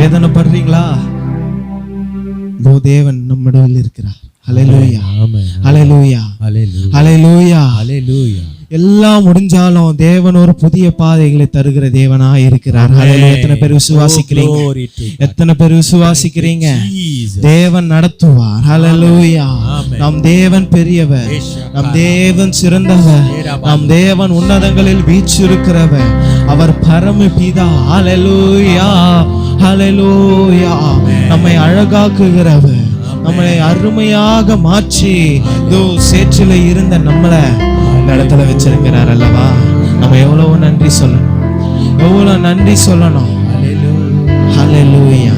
வேதனைப்படுறீங்களா? தேவன் நம்மிடத்தில் இருக்கிறார். ஹல்லேலூயா, ஹல்லேலூயா, ஹல்லேலூயா, ஹல்லேலூயா. எல்லாம் முடிஞ்சாலும் தேவன் ஒரு புதிய பாதைகளை தருகிற தேவனாய் இருக்கிறார். ஹல்லேலூயா. எத்தனை பேர் விசுவாசிக்கிறீங்க? எத்தனை பேர் விசுவாசிக்கிறீங்க? தேவன் நடத்துவார். ஹல்லேலூயா. நம் தேவன் பெரியவர், நம் தேவன் சிறந்தவர், நம் தேவன் உன்னதங்களில் வீற்றிருக்கிறவர், அவர் பரமபிதா. ஹல்லேலூயா, ஹல்லேலூயா. நம்மை அழகாக்குகிறவர், நம்மளை அருமையாக மாற்றி சேற்றில இருந்த நம்மளை இந்த இடத்துல வச்சிருக்கிறார் அல்லவா? நம்ம எவ்வளவு நன்றி சொல்லணும், எவ்வளவு நன்றி சொல்லணும். ஹல்லேலூயா.